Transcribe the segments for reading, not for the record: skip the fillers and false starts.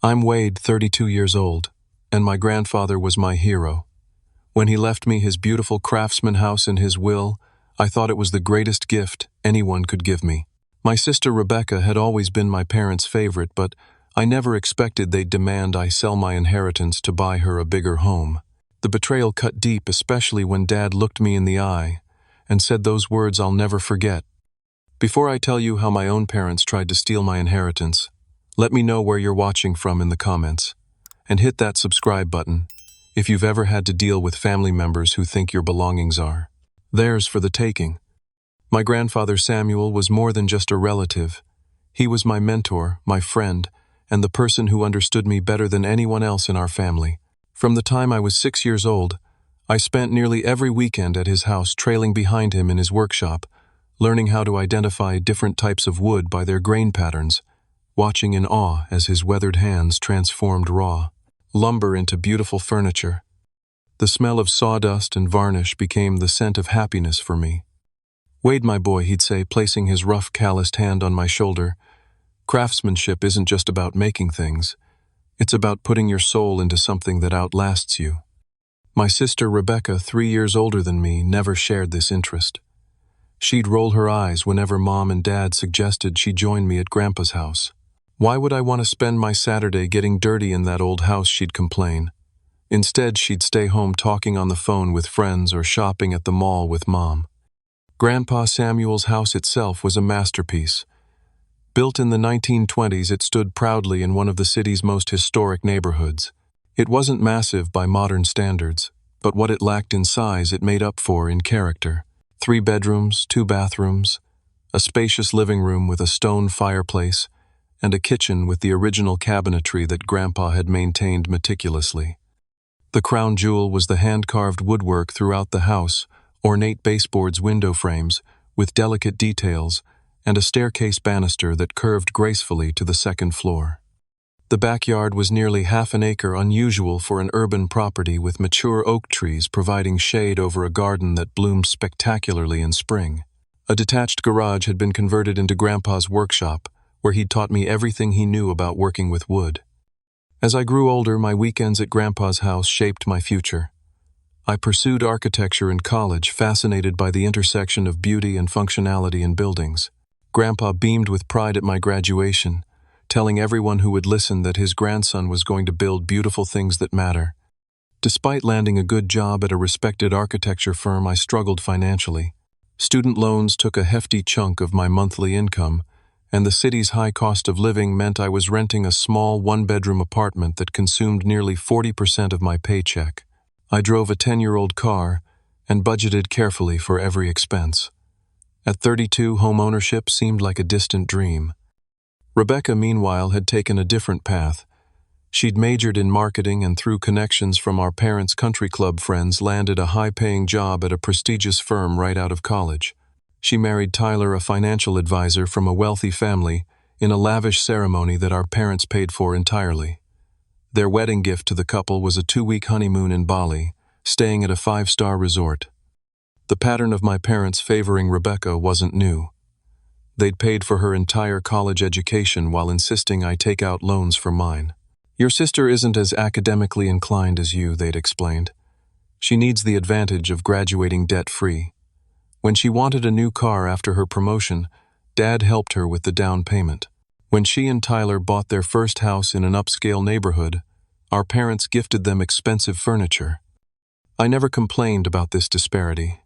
I'm Wade, 32 years old, and my grandfather was my hero. When he left me his beautiful craftsman house in his will, I thought it was the greatest gift anyone could give me. My sister Rebecca had always been my parents' favorite, but I never expected they'd demand I sell my inheritance to buy her a bigger home. The betrayal cut deep, especially when Dad looked me in the eye and said those words I'll never forget. Before I tell you how my own parents tried to steal my inheritance, let me know where you're watching from in the comments, and hit that subscribe button if you've ever had to deal with family members who think your belongings are theirs for the taking. My grandfather Samuel was more than just a relative. He was my mentor, my friend, and the person who understood me better than anyone else in our family. From the time I was 6 years old, I spent nearly every weekend at his house trailing behind him in his workshop, learning how to identify different types of wood by their grain patterns, watching in awe as his weathered hands transformed raw lumber into beautiful furniture. The smell of sawdust and varnish became the scent of happiness for me. "Wade, my boy," he'd say, placing his rough, calloused hand on my shoulder, "craftsmanship isn't just about making things. It's about putting your soul into something that outlasts you." My sister Rebecca, 3 years older than me, never shared this interest. She'd roll her eyes whenever Mom and Dad suggested she join me at Grandpa's house. "Why would I want to spend my Saturday getting dirty in that old house?" she'd complain. Instead, she'd stay home talking on the phone with friends or shopping at the mall with Mom. Grandpa Samuel's house itself was a masterpiece. Built in the 1920s, it stood proudly in one of the city's most historic neighborhoods. It wasn't massive by modern standards, but what it lacked in size it made up for in character. 3 bedrooms, 2 bathrooms, a spacious living room with a stone fireplace, and a kitchen with the original cabinetry that Grandpa had maintained meticulously. The crown jewel was the hand-carved woodwork throughout the house, ornate baseboards, window frames, with delicate details, and a staircase banister that curved gracefully to the second floor. The backyard was nearly half an acre, unusual for an urban property, with mature oak trees providing shade over a garden that bloomed spectacularly in spring. A detached garage had been converted into Grandpa's workshop, where he'd taught me everything he knew about working with wood. As I grew older, my weekends at Grandpa's house shaped my future. I pursued architecture in college, fascinated by the intersection of beauty and functionality in buildings. Grandpa beamed with pride at my graduation, telling everyone who would listen that his grandson was going to build beautiful things that matter. Despite landing a good job at a respected architecture firm, I struggled financially. Student loans took a hefty chunk of my monthly income, and the city's high cost of living meant I was renting a small 1-bedroom apartment that consumed nearly 40% of my paycheck. I drove a 10-year-old car and budgeted carefully for every expense. At 32, home ownership seemed like a distant dream. Rebecca, meanwhile, had taken a different path. She'd majored in marketing and, through connections from our parents' country club friends, landed a high-paying job at a prestigious firm right out of college. She married Tyler, a financial advisor from a wealthy family, in a lavish ceremony that our parents paid for entirely. Their wedding gift to the couple was a 2-week honeymoon in Bali, staying at a 5-star resort. The pattern of my parents favoring Rebecca wasn't new. They'd paid for her entire college education while insisting I take out loans for mine. "Your sister isn't as academically inclined as you," they'd explained. "She needs the advantage of graduating debt-free." When she wanted a new car after her promotion, Dad helped her with the down payment. When she and Tyler bought their first house in an upscale neighborhood, our parents gifted them expensive furniture. I never complained about this disparity.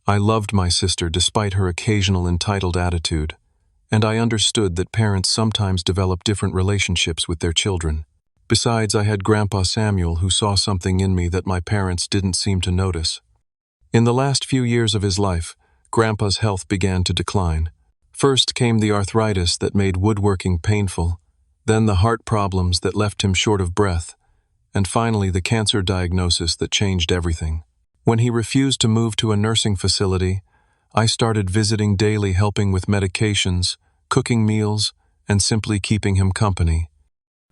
I loved my sister despite her occasional entitled attitude, and I understood that parents sometimes develop different relationships with their children. Besides, I had Grandpa Samuel, who saw something in me that my parents didn't seem to notice. In the last few years of his life, Grandpa's health began to decline. First came the arthritis that made woodworking painful, then the heart problems that left him short of breath, and finally the cancer diagnosis that changed everything. When he refused to move to a nursing facility, I started visiting daily, helping with medications, cooking meals, and simply keeping him company.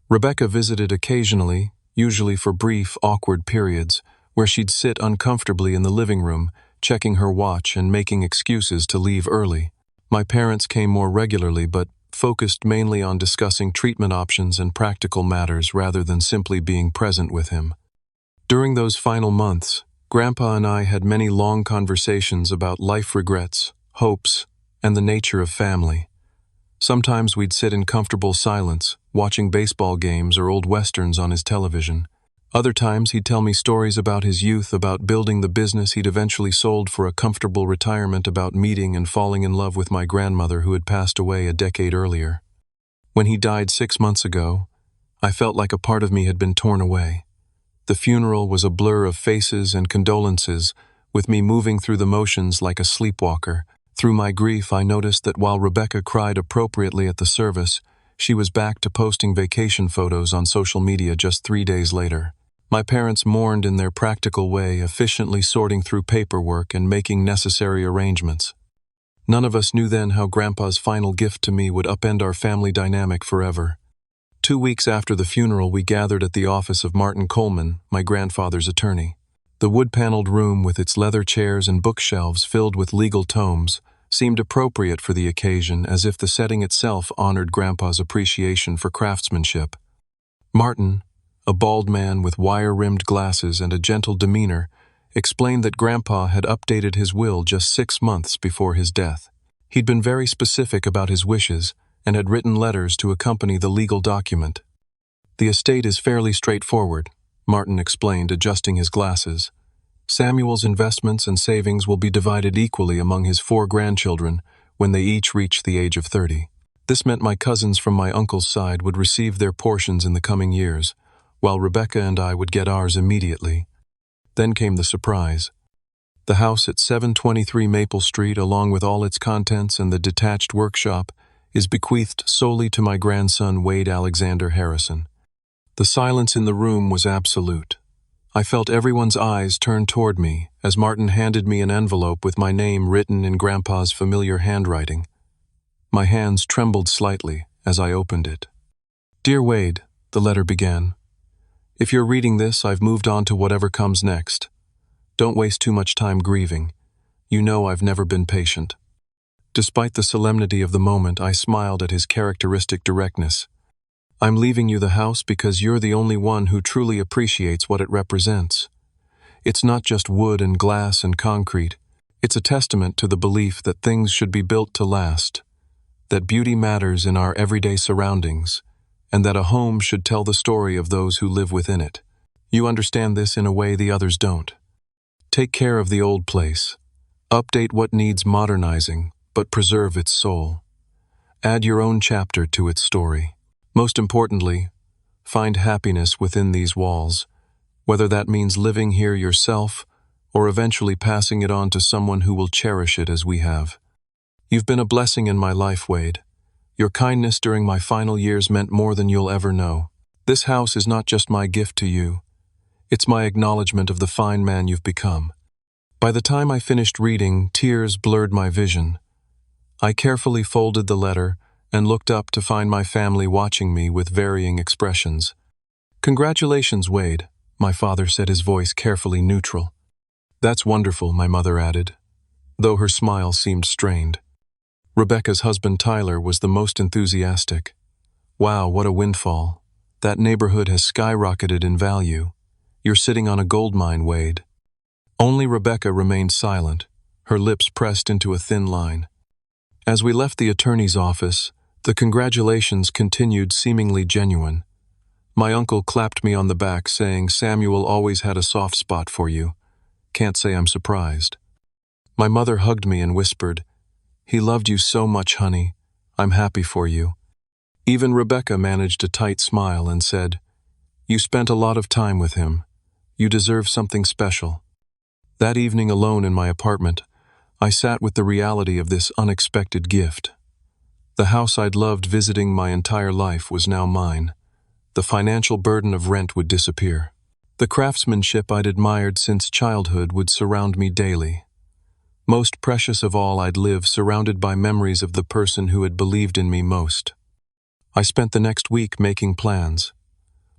Rebecca visited occasionally, usually for brief, awkward periods, where she'd sit uncomfortably in the living room, checking her watch and making excuses to leave early. My parents came more regularly, but focused mainly on discussing treatment options and practical matters rather than simply being present with him. During those final months, Grandpa and I had many long conversations about life regrets, hopes, and the nature of family. Sometimes we'd sit in comfortable silence, watching baseball games or old westerns on his television. Other times he'd tell me stories about his youth, about building the business he'd eventually sold for a comfortable retirement, about meeting and falling in love with my grandmother who had passed away a decade earlier. When he died 6 months ago, I felt like a part of me had been torn away. The funeral was a blur of faces and condolences, with me moving through the motions like a sleepwalker. Through my grief, I noticed that while Rebecca cried appropriately at the service, she was back to posting vacation photos on social media just 3 days later. My parents mourned in their practical way, efficiently sorting through paperwork and making necessary arrangements. None of us knew then how Grandpa's final gift to me would upend our family dynamic forever. 2 weeks after the funeral, we gathered at the office of Martin Coleman, my grandfather's attorney. The wood-paneled room with its leather chairs and bookshelves filled with legal tomes seemed appropriate for the occasion, as if the setting itself honored Grandpa's appreciation for craftsmanship. Martin, a bald man with wire-rimmed glasses and a gentle demeanor, explained that Grandpa had updated his will just 6 months before his death. He'd been very specific about his wishes and had written letters to accompany the legal document. "The estate is fairly straightforward," Martin explained, adjusting his glasses. "Samuel's investments and savings will be divided equally among his 4 grandchildren when they each reach the age of 30. This meant my cousins from my uncle's side would receive their portions in the coming years, while Rebecca and I would get ours immediately." Then came the surprise. The house at 723 Maple Street, along with all its contents and the detached workshop, is bequeathed solely to my grandson Wade Alexander Harrison. The silence in the room was absolute. I felt everyone's eyes turn toward me as Martin handed me an envelope with my name written in Grandpa's familiar handwriting. My hands trembled slightly as I opened it. "Dear Wade," the letter began. "If you're reading this, I've moved on to whatever comes next. Don't waste too much time grieving. You know I've never been patient." Despite the solemnity of the moment, I smiled at his characteristic directness. "I'm leaving you the house because you're the only one who truly appreciates what it represents. It's not just wood and glass and concrete. It's a testament to the belief that things should be built to last, that beauty matters in our everyday surroundings, and that a home should tell the story of those who live within it. You understand this in a way the others don't. Take care of the old place. Update what needs modernizing, but preserve its soul. Add your own chapter to its story. Most importantly, find happiness within these walls, whether that means living here yourself or eventually passing it on to someone who will cherish it as we have. You've been a blessing in my life, Wade. Your kindness during my final years meant more than you'll ever know. This house is not just my gift to you. It's my acknowledgement of the fine man you've become." By the time I finished reading, tears blurred my vision. I carefully folded the letter and looked up to find my family watching me with varying expressions. "Congratulations, Wade," my father said, his voice carefully neutral. "That's wonderful," my mother added, though her smile seemed strained. Rebecca's husband Tyler was the most enthusiastic. "Wow, what a windfall. That neighborhood has skyrocketed in value. You're sitting on a gold mine, Wade." Only Rebecca remained silent, her lips pressed into a thin line. As we left the attorney's office, the congratulations continued, seemingly genuine. My uncle clapped me on the back, saying, "Samuel always had a soft spot for you. Can't say I'm surprised." My mother hugged me and whispered, "He loved you so much, honey. I'm happy for you." Even Rebecca managed a tight smile and said, "You spent a lot of time with him. You deserve something special." That evening, alone in my apartment, I sat with the reality of this unexpected gift. The house I'd loved visiting my entire life was now mine. The financial burden of rent would disappear. The craftsmanship I'd admired since childhood would surround me daily. Most precious of all, I'd live surrounded by memories of the person who had believed in me most. I spent the next week making plans.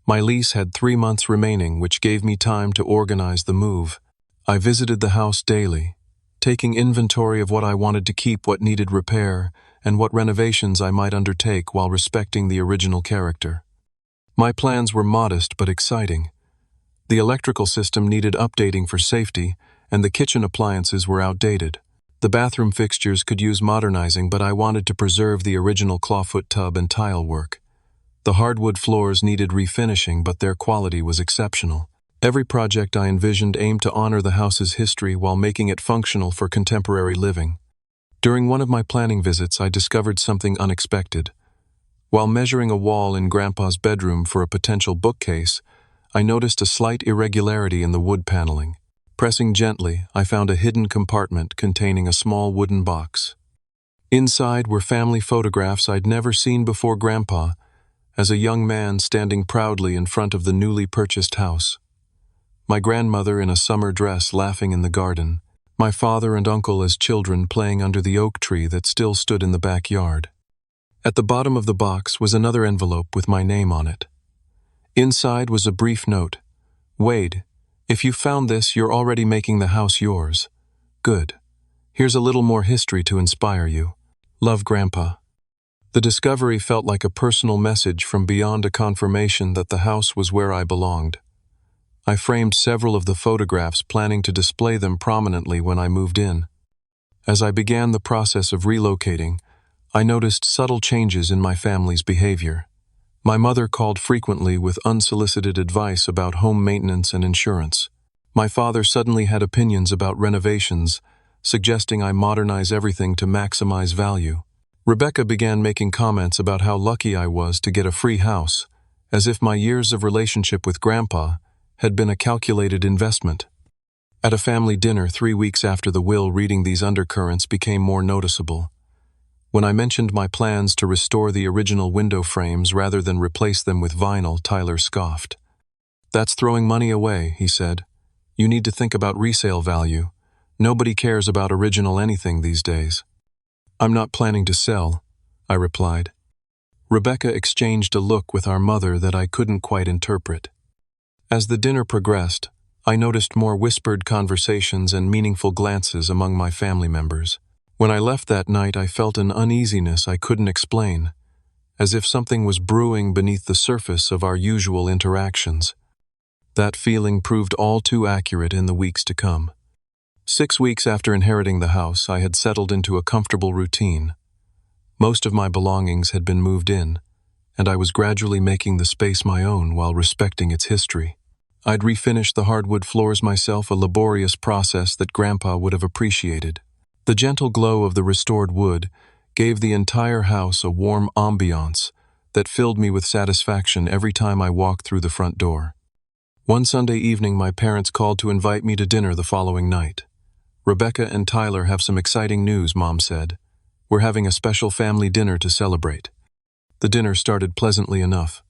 My lease had 3 months remaining, which gave me time to organize the move. I visited the house daily, taking inventory of what I wanted to keep, what needed repair, and what renovations I might undertake while respecting the original character. My plans were modest but exciting. The electrical system needed updating for safety, and the kitchen appliances were outdated. The bathroom fixtures could use modernizing, but I wanted to preserve the original clawfoot tub and tile work. The hardwood floors needed refinishing, but their quality was exceptional. Every project I envisioned aimed to honor the house's history while making it functional for contemporary living. During one of my planning visits, I discovered something unexpected. While measuring a wall in Grandpa's bedroom for a potential bookcase, I noticed a slight irregularity in the wood paneling. Pressing gently, I found a hidden compartment containing a small wooden box. Inside were family photographs I'd never seen before Grandpa, as a young man standing proudly in front of the newly purchased house. My grandmother in a summer dress laughing in the garden, my father and uncle as children playing under the oak tree that still stood in the backyard. At the bottom of the box was another envelope with my name on it. Inside was a brief note. "Wade, if you found this, you're already making the house yours. Good. Here's a little more history to inspire you. Love, Grandpa." The discovery felt like a personal message from beyond, a confirmation that the house was where I belonged. I framed several of the photographs, planning to display them prominently when I moved in. As I began the process of relocating, I noticed subtle changes in my family's behavior. My mother called frequently with unsolicited advice about home maintenance and insurance. My father suddenly had opinions about renovations, suggesting I modernize everything to maximize value. Rebecca began making comments about how lucky I was to get a free house, as if my years of relationship with Grandpa had been a calculated investment. At a family dinner 3 weeks after the will, reading these undercurrents became more noticeable. When I mentioned my plans to restore the original window frames rather than replace them with vinyl, Tyler scoffed. "That's throwing money away," he said. "You need to think about resale value. Nobody cares about original anything these days." "I'm not planning to sell," I replied. Rebecca exchanged a look with our mother that I couldn't quite interpret. As the dinner progressed, I noticed more whispered conversations and meaningful glances among my family members. When I left that night, I felt an uneasiness I couldn't explain, as if something was brewing beneath the surface of our usual interactions. That feeling proved all too accurate in the weeks to come. 6 weeks after inheriting the house, I had settled into a comfortable routine. Most of my belongings had been moved in, and I was gradually making the space my own while respecting its history. I'd refinished the hardwood floors myself, a laborious process that Grandpa would have appreciated. The gentle glow of the restored wood gave the entire house a warm ambiance that filled me with satisfaction every time I walked through the front door. One Sunday evening, my parents called to invite me to dinner the following night. "Rebecca and Tyler have some exciting news," Mom said. "We're having a special family dinner to celebrate." The dinner started pleasantly enough.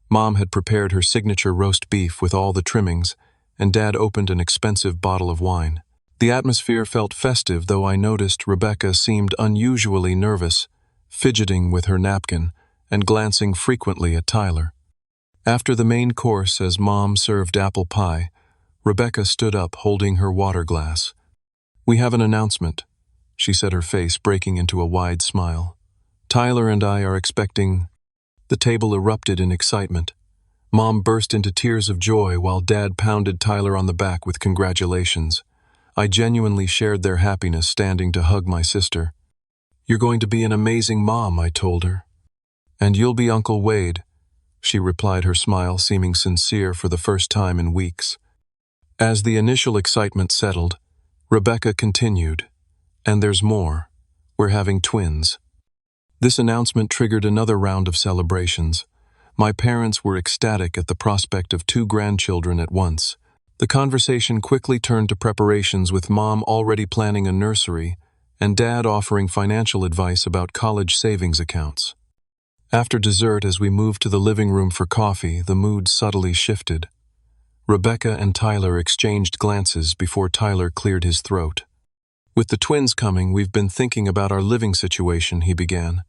Mom had prepared her signature roast beef with all the trimmings, and Dad opened an expensive bottle of wine. The atmosphere felt festive, though I noticed Rebecca seemed unusually nervous, fidgeting with her napkin and glancing frequently at Tyler. After the main course, as Mom served apple pie, Rebecca stood up holding her water glass. "We have an announcement," she said, her face breaking into a wide smile. "Tyler and I are expecting—" The table erupted in excitement. Mom burst into tears of joy while Dad pounded Tyler on the back with congratulations. I genuinely shared their happiness, standing to hug my sister. "You're going to be an amazing mom," I told her. "And you'll be Uncle Wade," she replied, her smile seeming sincere for the first time in weeks. As the initial excitement settled, Rebecca continued, "And there's more. We're having twins." This announcement triggered another round of celebrations. My parents were ecstatic at the prospect of 2 grandchildren at once. The conversation quickly turned to preparations, with Mom already planning a nursery and Dad offering financial advice about college savings accounts. After dessert, as we moved to the living room for coffee, the mood subtly shifted. Rebecca and Tyler exchanged glances before Tyler cleared his throat. "With the twins coming, we've been thinking about our living situation," he began.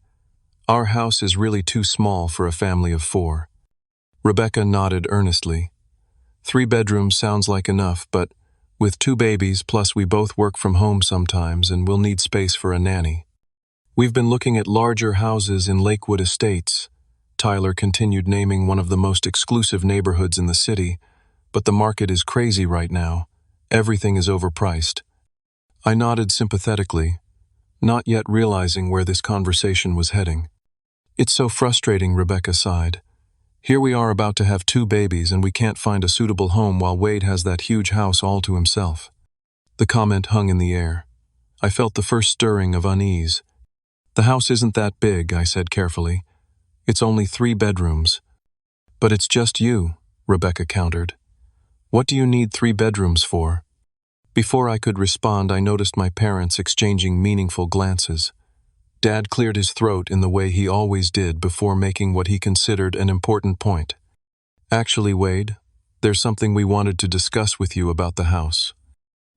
"Our house is really too small for a family of 4. Rebecca nodded earnestly. 3 bedrooms sounds like enough, but with 2 babies, plus we both work from home sometimes, and we'll need space for a nanny." We've been looking at larger houses in Lakewood Estates. Tyler continued naming one of the most exclusive neighborhoods in the city, but the market is crazy right now. Everything is overpriced. I nodded sympathetically, not yet realizing where this conversation was heading. It's so frustrating, Rebecca sighed. Here we are about to have 2 babies and we can't find a suitable home while Wade has that huge house all to himself. The comment hung in the air. I felt the first stirring of unease. The house isn't that big, I said carefully. It's only 3 bedrooms. But it's just you, Rebecca countered. What do you need 3 bedrooms for? Before I could respond, I noticed my parents exchanging meaningful glances. Dad cleared his throat in the way he always did before making what he considered an important point. Actually, Wade, there's something we wanted to discuss with you about the house.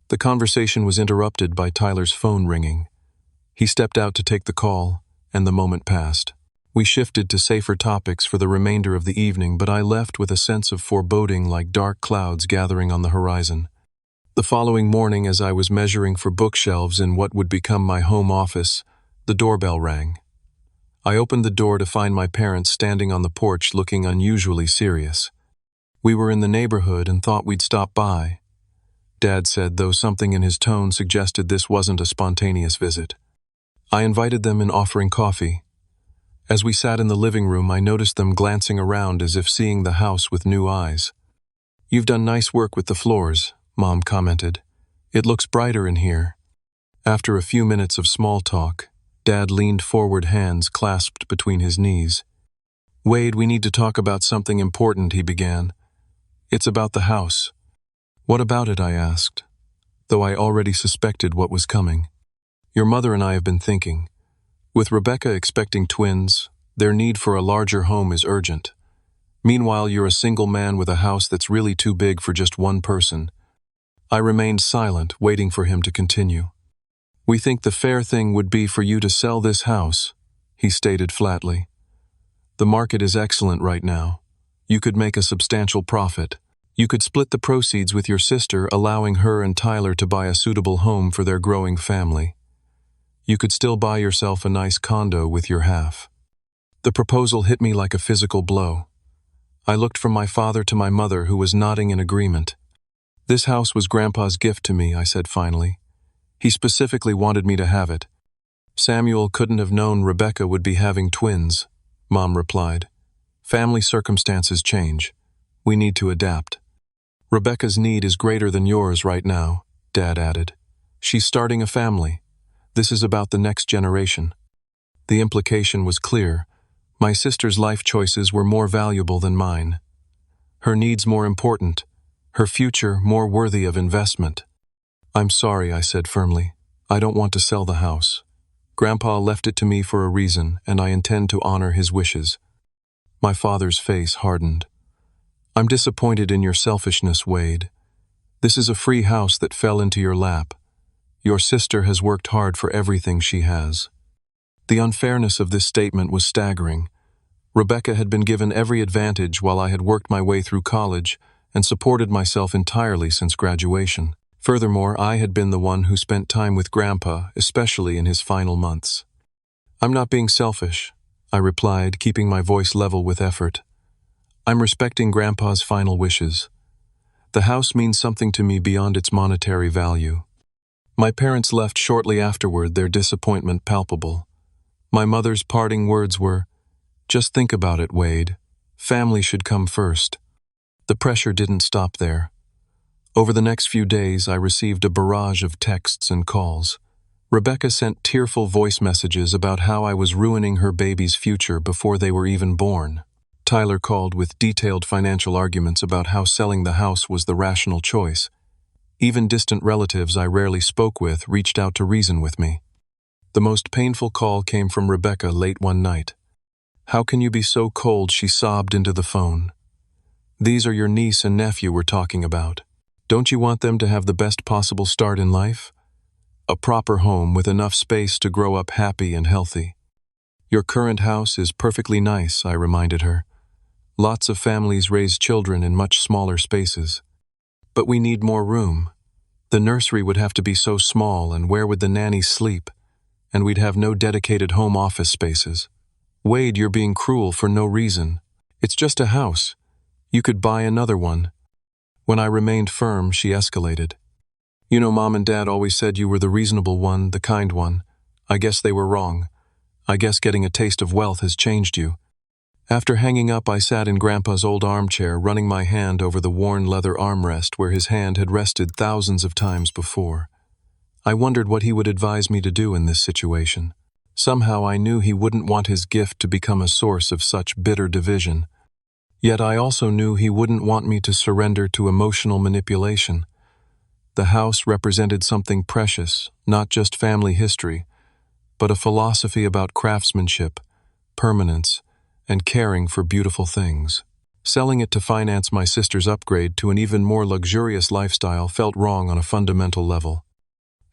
The conversation was interrupted by Tyler's phone ringing. He stepped out to take the call, and the moment passed. We shifted to safer topics for the remainder of the evening, but I left with a sense of foreboding like dark clouds gathering on the horizon. The following morning, as I was measuring for bookshelves in what would become my home office, the doorbell rang. I opened the door to find my parents standing on the porch looking unusually serious. We were in the neighborhood and thought we'd stop by, Dad said, though something in his tone suggested this wasn't a spontaneous visit. I invited them in, offering coffee. As we sat in the living room, I noticed them glancing around as if seeing the house with new eyes. "You've done nice work with the floors," Mom commented. "It looks brighter in here." After a few minutes of small talk, Dad leaned forward, hands clasped between his knees. "Wade, we need to talk about something important," he began. "It's about the house." "What about it?" I asked, though I already suspected what was coming. "Your mother and I have been thinking. With Rebecca expecting twins, their need for a larger home is urgent. Meanwhile, you're a single man with a house that's really too big for just one person." I remained silent, waiting for him to continue. "We think the fair thing would be for you to sell this house," he stated flatly. "The market is excellent right now. You could make a substantial profit. You could split the proceeds with your sister, allowing her and Tyler to buy a suitable home for their growing family. You could still buy yourself a nice condo with your half." The proposal hit me like a physical blow. I looked from my father to my mother, who was nodding in agreement. "This house was Grandpa's gift to me," I said finally. "He specifically wanted me to have it." "Samuel couldn't have known Rebecca would be having twins," Mom replied. "Family circumstances change. We need to adapt." "Rebecca's need is greater than yours right now," Dad added. "She's starting a family. This is about the next generation." The implication was clear. My sister's life choices were more valuable than mine. Her needs more important. Her future more worthy of investment. "I'm sorry," I said firmly. "I don't want to sell the house. Grandpa left it to me for a reason, and I intend to honor his wishes." My father's face hardened. "I'm disappointed in your selfishness, Wade. This is a free house that fell into your lap. Your sister has worked hard for everything she has." The unfairness of this statement was staggering. Rebecca had been given every advantage while I had worked my way through college and supported myself entirely since graduation. Furthermore, I had been the one who spent time with Grandpa, especially in his final months. "I'm not being selfish," I replied, keeping my voice level with effort. "I'm respecting Grandpa's final wishes. The house means something to me beyond its monetary value." My parents left shortly afterward, their disappointment palpable. My mother's parting words were, "Just think about it, Wade. Family should come first." The pressure didn't stop there. Over the next few days, I received a barrage of texts and calls. Rebecca sent tearful voice messages about how I was ruining her baby's future before they were even born. Tyler called with detailed financial arguments about how selling the house was the rational choice. Even distant relatives I rarely spoke with reached out to reason with me. The most painful call came from Rebecca late one night. "How can you be so cold?" she sobbed into the phone. "These are your niece and nephew we're talking about. Don't you want them to have the best possible start in life? A proper home with enough space to grow up happy and healthy. Your current house is perfectly nice," I reminded her. "Lots of families raise children in much smaller spaces. But we need more room. The nursery would have to be so small, and where would the nannies sleep? and we'd have no dedicated home office spaces. Wade, you're being cruel for no reason. It's just a house. You could buy another one. When I remained firm, she escalated. You know, Mom and Dad always said you were the reasonable one, the kind one. I guess they were wrong. I guess getting a taste of wealth has changed you. After hanging up, I sat in Grandpa's old armchair, running my hand over the worn leather armrest where his hand had rested thousands of times before. I wondered what he would advise me to do in this situation. Somehow I knew he wouldn't want his gift to become a source of such bitter division. Yet I also knew he wouldn't want me to surrender to emotional manipulation. The house represented something precious, not just family history, but a philosophy about craftsmanship, permanence, and caring for beautiful things. Selling it to finance my sister's upgrade to an even more luxurious lifestyle felt wrong on a fundamental level.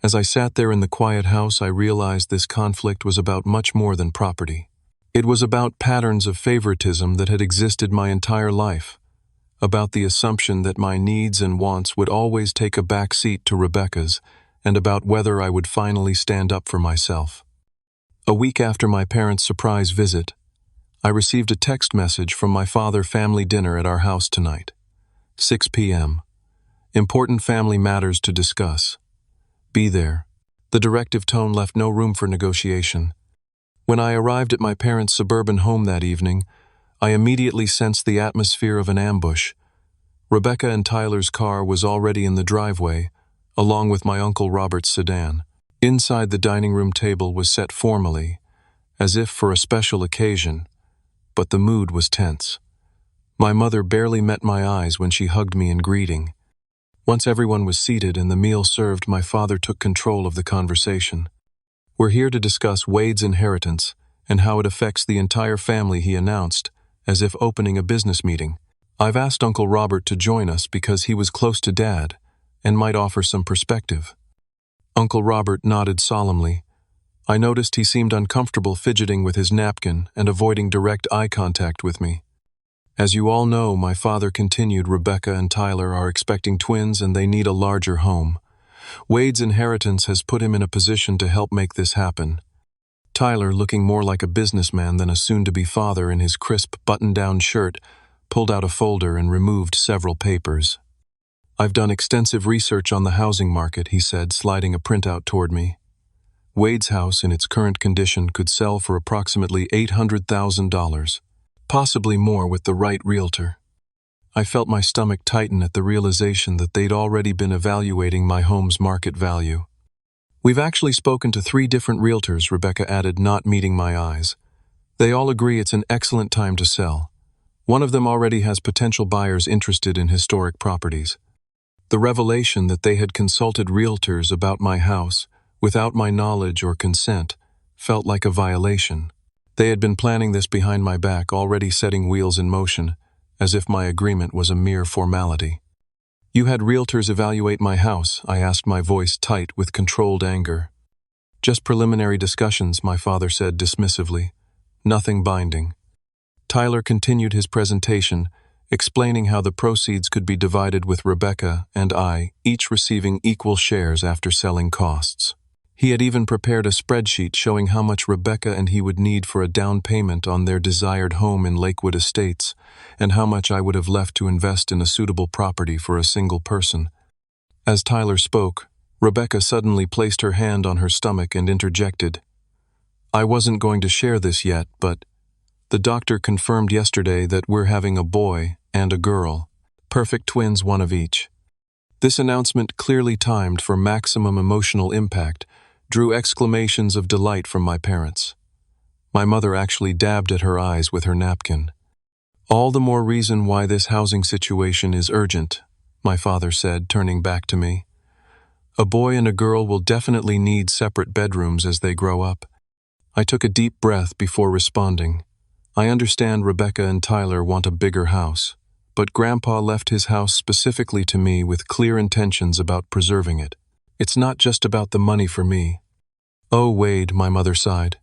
As I sat there in the quiet house, I realized this conflict was about much more than property. It was about patterns of favoritism that had existed my entire life, about the assumption that my needs and wants would always take a back seat to Rebecca's, and about whether I would finally stand up for myself. A week after my parents' surprise visit, I received a text message from my father: family dinner at our house tonight. 6 p.m. Important family matters to discuss. Be there. The directive tone left no room for negotiation. When I arrived at my parents' suburban home that evening, I immediately sensed the atmosphere of an ambush. Rebecca and Tyler's car was already in the driveway, along with my Uncle Robert's sedan. Inside, the dining room table was set formally, as if for a special occasion, but the mood was tense. My mother barely met my eyes when she hugged me in greeting. Once everyone was seated and the meal served, my father took control of the conversation. We're here to discuss Wade's inheritance and how it affects the entire family, he announced, as if opening a business meeting. I've asked Uncle Robert to join us because he was close to Dad and might offer some perspective. Uncle Robert nodded solemnly. I noticed he seemed uncomfortable, fidgeting with his napkin and avoiding direct eye contact with me. As you all know, my father continued, Rebecca and Tyler are expecting twins and they need a larger home. Wade's inheritance has put him in a position to help make this happen. Tyler, looking more like a businessman than a soon-to-be father in his crisp button-down shirt, pulled out a folder and removed several papers. I've done extensive research on the housing market, he said, sliding a printout toward me. Wade's house, in its current condition, could sell for approximately $800,000. Possibly more with the right realtor. I felt my stomach tighten at the realization that they'd already been evaluating my home's market value. We've actually spoken to 3 different realtors, Rebecca added, not meeting my eyes. They all agree it's an excellent time to sell. One of them already has potential buyers interested in historic properties. The revelation that they had consulted realtors about my house without my knowledge or consent felt like a violation. They had been planning this behind my back, already setting wheels in motion, as if my agreement was a mere formality. You had realtors evaluate my house, I asked, my voice tight with controlled anger. Just preliminary discussions, my father said dismissively. Nothing binding. Tyler continued his presentation, explaining how the proceeds could be divided with Rebecca and I, each receiving equal shares after selling costs. He had even prepared a spreadsheet showing how much Rebecca and he would need for a down payment on their desired home in Lakewood Estates, and how much I would have left to invest in a suitable property for a single person. As Tyler spoke, Rebecca suddenly placed her hand on her stomach and interjected. I wasn't going to share this yet, but the doctor confirmed yesterday that we're having a boy and a girl. Perfect twins, one of each. This announcement, clearly timed for maximum emotional impact, drew exclamations of delight from my parents. My mother actually dabbed at her eyes with her napkin. All the more reason why this housing situation is urgent, my father said, turning back to me. A boy and a girl will definitely need separate bedrooms as they grow up. I took a deep breath before responding. I understand Rebecca and Tyler want a bigger house, but Grandpa left his house specifically to me with clear intentions about preserving it. It's not just about the money for me. Oh, Wade, my mother sighed.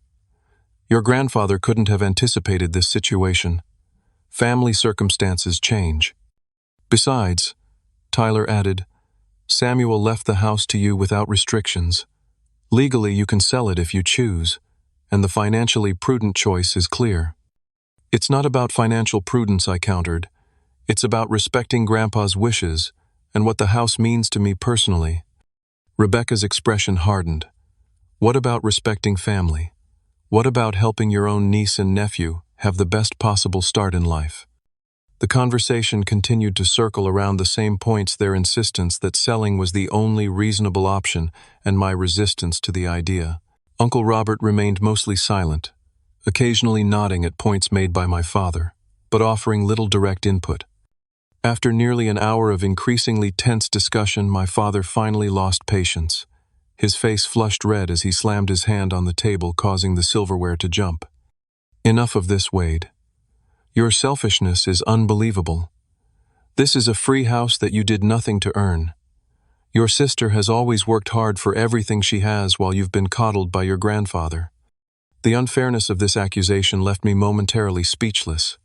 Your grandfather couldn't have anticipated this situation. Family circumstances change. Besides, Tyler added, Samuel left the house to you without restrictions. Legally, you can sell it if you choose, and the financially prudent choice is clear. It's not about financial prudence, I countered. It's about respecting Grandpa's wishes and what the house means to me personally. Rebecca's expression hardened. What about respecting family? What about helping your own niece and nephew have the best possible start in life? The conversation continued to circle around the same points: their insistence that selling was the only reasonable option and my resistance to the idea. Uncle Robert remained mostly silent, occasionally nodding at points made by my father, but offering little direct input. After nearly an hour of increasingly tense discussion, my father finally lost patience. His face flushed red as he slammed his hand on the table, causing the silverware to jump. Enough of this, Wade. Your selfishness is unbelievable. This is a free house that you did nothing to earn. Your sister has always worked hard for everything she has while you've been coddled by your grandfather. The unfairness of this accusation left me momentarily speechless.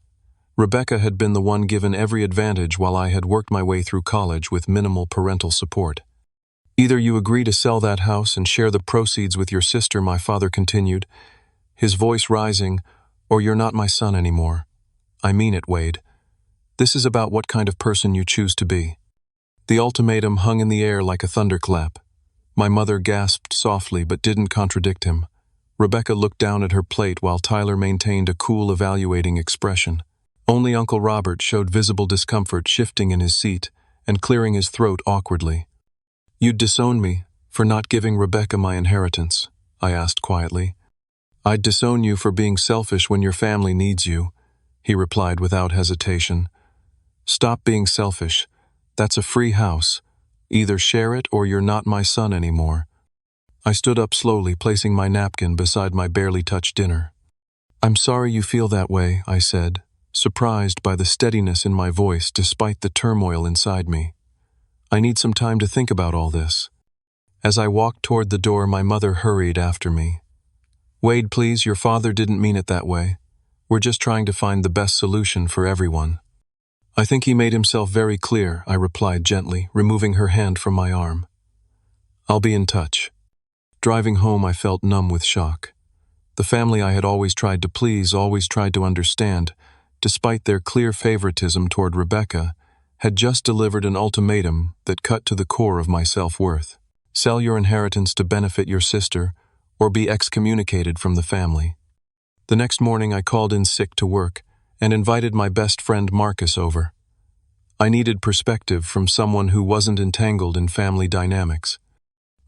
Rebecca had been the one given every advantage while I had worked my way through college with minimal parental support. Either you agree to sell that house and share the proceeds with your sister, my father continued, his voice rising, or you're not my son anymore. I mean it, Wade. This is about what kind of person you choose to be. The ultimatum hung in the air like a thunderclap. My mother gasped softly but didn't contradict him. Rebecca looked down at her plate while Tyler maintained a cool, evaluating expression. Only Uncle Robert showed visible discomfort, shifting in his seat and clearing his throat awkwardly. You'd disown me for not giving Rebecca my inheritance, I asked quietly. I'd disown you for being selfish when your family needs you, he replied without hesitation. Stop being selfish. That's a free house. Either share it or you're not my son anymore. I stood up slowly, placing my napkin beside my barely touched dinner. I'm sorry you feel that way, I said, surprised by the steadiness in my voice despite the turmoil inside me. I need some time to think about all this. As I walked toward the door, my mother hurried after me. Wade, please, your father didn't mean it that way. We're just trying to find the best solution for everyone. I think he made himself very clear, I replied gently, removing her hand from my arm. I'll be in touch. Driving home, I felt numb with shock. The family I had always tried to please, always tried to understand, despite their clear favoritism toward Rebecca, had just delivered an ultimatum that cut to the core of my self-worth. Sell your inheritance to benefit your sister, or be excommunicated from the family. The next morning I called in sick to work and invited my best friend Marcus over. I needed perspective from someone who wasn't entangled in family dynamics.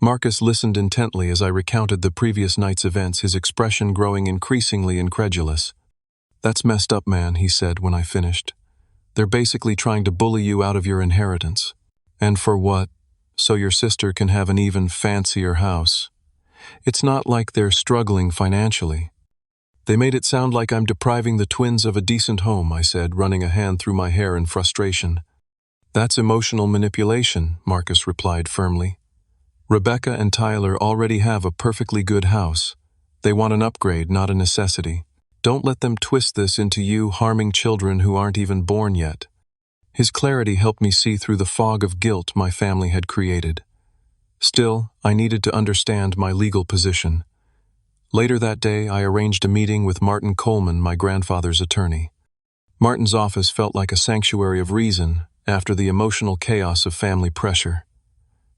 Marcus listened intently as I recounted the previous night's events, his expression growing increasingly incredulous. That's messed up, man, he said when I finished. They're basically trying to bully you out of your inheritance. And for what? So your sister can have an even fancier house. It's not like they're struggling financially. They made it sound like I'm depriving the twins of a decent home, I said, running a hand through my hair in frustration. That's emotional manipulation, Marcus replied firmly. Rebecca and Tyler already have a perfectly good house. They want an upgrade, not a necessity. Don't let them twist this into you harming children who aren't even born yet. His clarity helped me see through the fog of guilt my family had created. Still, I needed to understand my legal position. Later that day, I arranged a meeting with Martin Coleman, my grandfather's attorney. Martin's office felt like a sanctuary of reason after the emotional chaos of family pressure.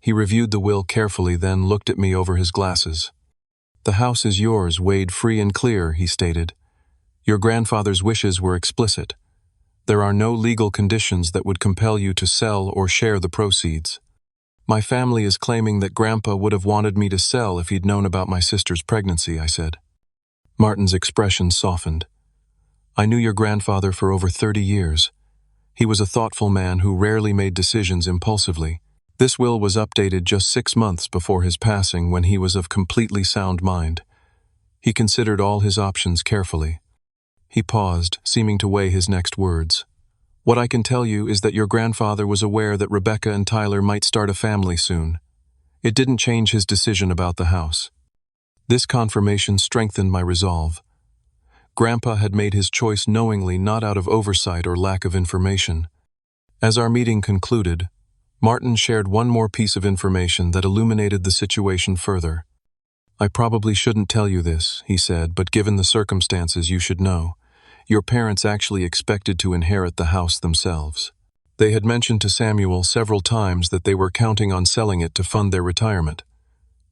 He reviewed the will carefully, then looked at me over his glasses. The house is yours, Wade, free and clear, he stated. Your grandfather's wishes were explicit. There are no legal conditions that would compel you to sell or share the proceeds. My family is claiming that Grandpa would have wanted me to sell if he'd known about my sister's pregnancy, I said. Martin's expression softened. I knew your grandfather for over 30 years. He was a thoughtful man who rarely made decisions impulsively. This will was updated just 6 months before his passing, when he was of completely sound mind. He considered all his options carefully. He paused, seeming to weigh his next words. What I can tell you is that your grandfather was aware that Rebecca and Tyler might start a family soon. It didn't change his decision about the house. This confirmation strengthened my resolve. Grandpa had made his choice knowingly, not out of oversight or lack of information. As our meeting concluded, Martin shared one more piece of information that illuminated the situation further. "I probably shouldn't tell you this," he said, "but given the circumstances, you should know. Your parents actually expected to inherit the house themselves. They had mentioned to Samuel several times that they were counting on selling it to fund their retirement.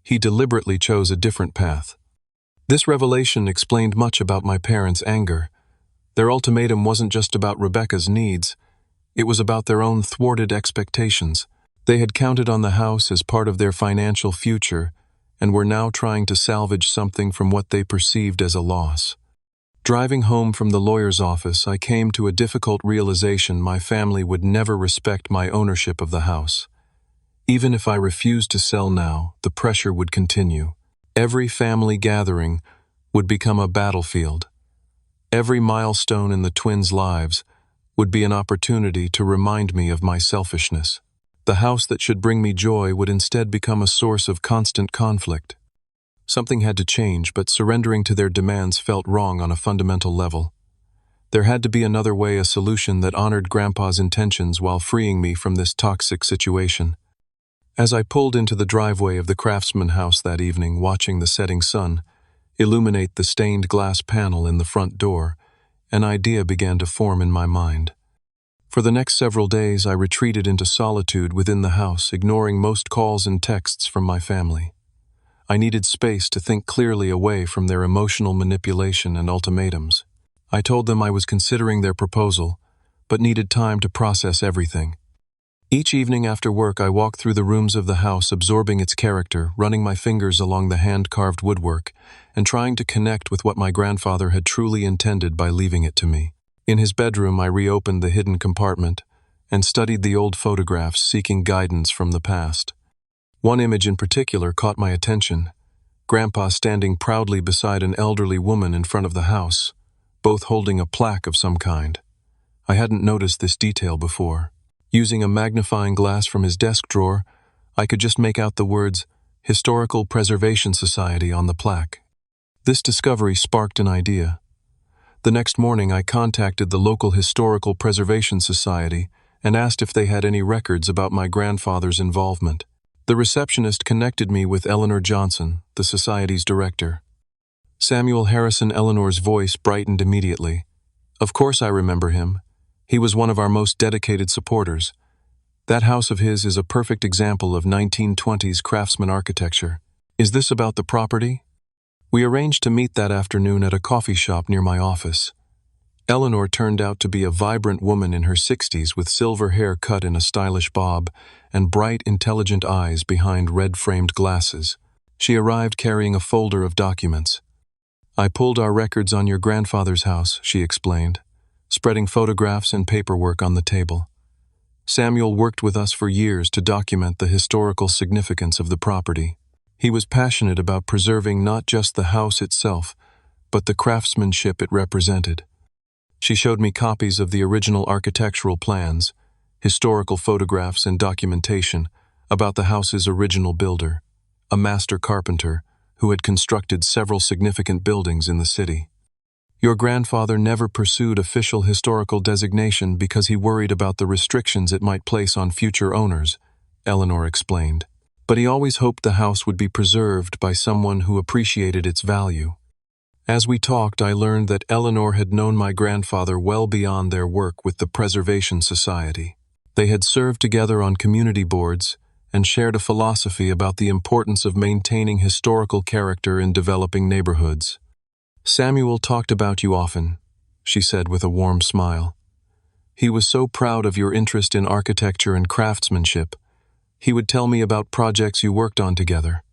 He deliberately chose a different path." This revelation explained much about my parents' anger. Their ultimatum wasn't just about Rebecca's needs, it was about their own thwarted expectations. They had counted on the house as part of their financial future and were now trying to salvage something from what they perceived as a loss. Driving home from the lawyer's office, I came to a difficult realization: my family would never respect my ownership of the house. Even if I refused to sell now, the pressure would continue. Every family gathering would become a battlefield. Every milestone in the twins' lives would be an opportunity to remind me of my selfishness. The house that should bring me joy would instead become a source of constant conflict. Something had to change, but surrendering to their demands felt wrong on a fundamental level. There had to be another way, a solution that honored Grandpa's intentions while freeing me from this toxic situation. As I pulled into the driveway of the craftsman house that evening, watching the setting sun illuminate the stained glass panel in the front door, an idea began to form in my mind. For the next several days, I retreated into solitude within the house, ignoring most calls and texts from my family. I needed space to think clearly away from their emotional manipulation and ultimatums. I told them I was considering their proposal, but needed time to process everything. Each evening after work, I walked through the rooms of the house, absorbing its character, running my fingers along the hand-carved woodwork, and trying to connect with what my grandfather had truly intended by leaving it to me. In his bedroom, I reopened the hidden compartment and studied the old photographs, seeking guidance from the past. One image in particular caught my attention: Grandpa standing proudly beside an elderly woman in front of the house, both holding a plaque of some kind. I hadn't noticed this detail before. Using a magnifying glass from his desk drawer, I could just make out the words "Historical Preservation Society" on the plaque. This discovery sparked an idea. The next morning, I contacted the local Historical Preservation Society and asked if they had any records about my grandfather's involvement. The receptionist connected me with Eleanor Johnson, the society's director. Samuel Harrison. Eleanor's voice brightened immediately. "Of course I remember him. He was one of our most dedicated supporters. That house of his is a perfect example of 1920s craftsman architecture. Is this about the property?" We arranged to meet that afternoon at a coffee shop near my office. Eleanor turned out to be a vibrant woman in her 60s with silver hair cut in a stylish bob and bright, intelligent eyes behind red-framed glasses. She arrived carrying a folder of documents. "I pulled our records on your grandfather's house," she explained, spreading photographs and paperwork on the table. "Samuel worked with us for years to document the historical significance of the property. He was passionate about preserving not just the house itself, but the craftsmanship it represented." She showed me copies of the original architectural plans, historical photographs, and documentation about the house's original builder, a master carpenter who had constructed several significant buildings in the city. "Your grandfather never pursued official historical designation because he worried about the restrictions it might place on future owners," Eleanor explained. "But he always hoped the house would be preserved by someone who appreciated its value." As we talked, I learned that Eleanor had known my grandfather well beyond their work with the Preservation Society. They had served together on community boards and shared a philosophy about the importance of maintaining historical character in developing neighborhoods. "Samuel talked about you often," she said with a warm smile. "He was so proud of your interest in architecture and craftsmanship. He would tell me about projects you worked on together."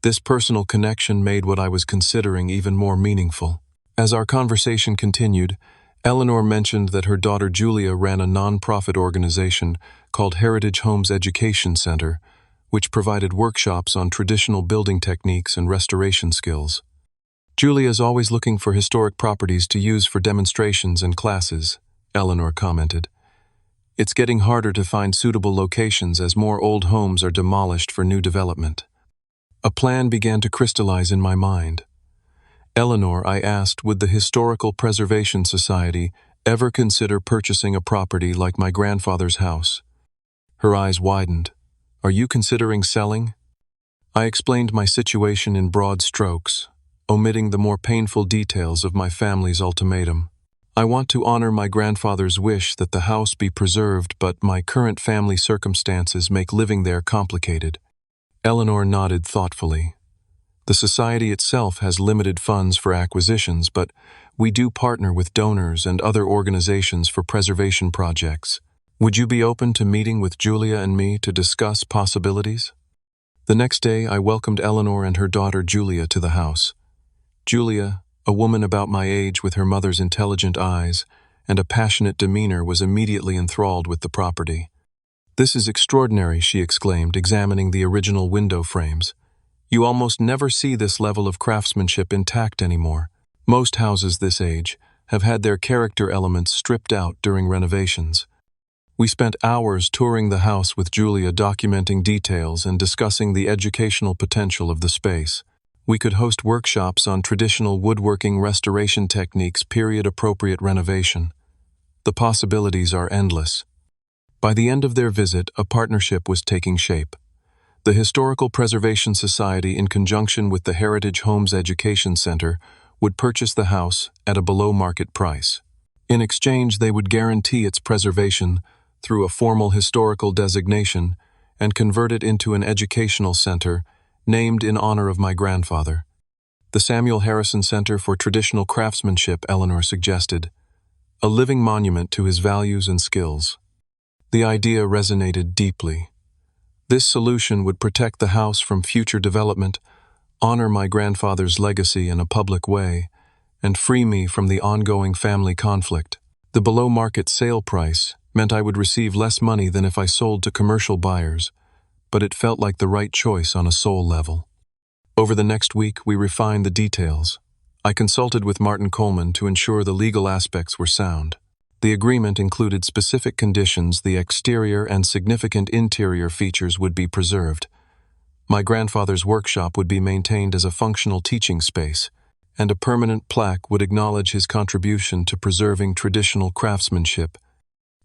This personal connection made what I was considering even more meaningful. As our conversation continued, Eleanor mentioned that her daughter Julia ran a non-profit organization called Heritage Homes Education Center, which provided workshops on traditional building techniques and restoration skills. "Julia is always looking for historic properties to use for demonstrations and classes," Eleanor commented. "It's getting harder to find suitable locations as more old homes are demolished for new development." A plan began to crystallize in my mind. "Eleanor," I asked, "would the Historical Preservation Society ever consider purchasing a property like my grandfather's house?" Her eyes widened. "Are you considering selling?" I explained my situation in broad strokes, omitting the more painful details of my family's ultimatum. I want to honor my grandfather's wish that the house be preserved, but my current family circumstances make living there complicated. Eleanor nodded thoughtfully. The society itself has limited funds for acquisitions, but we do partner with donors and other organizations for preservation projects. Would you be open to meeting with Julia and me to discuss possibilities? The next day, I welcomed Eleanor and her daughter Julia to the house. Julia, a woman about my age with her mother's intelligent eyes and a passionate demeanor, was immediately enthralled with the property. "This is extraordinary," she exclaimed, examining the original window frames. "You almost never see this level of craftsmanship intact anymore. Most houses this age have had their character elements stripped out during renovations." We spent hours touring the house with Julia, documenting details and discussing the educational potential of the space. We could host workshops on traditional woodworking restoration techniques, period-appropriate renovation. The possibilities are endless. By the end of their visit, a partnership was taking shape. The Historical Preservation Society, in conjunction with the Heritage Homes Education Center, would purchase the house at a below-market price. In exchange, they would guarantee its preservation through a formal historical designation and convert it into an educational center named in honor of my grandfather. The Samuel Harrison Center for Traditional Craftsmanship, Eleanor suggested, a living monument to his values and skills. The idea resonated deeply. This solution would protect the house from future development, honor my grandfather's legacy in a public way, and free me from the ongoing family conflict. The below-market sale price meant I would receive less money than if I sold to commercial buyers, but it felt like the right choice on a soul level. Over the next week, we refined the details. I consulted with Martin Coleman to ensure the legal aspects were sound. The agreement included specific conditions: the exterior and significant interior features would be preserved. My grandfather's workshop would be maintained as a functional teaching space, and a permanent plaque would acknowledge his contribution to preserving traditional craftsmanship.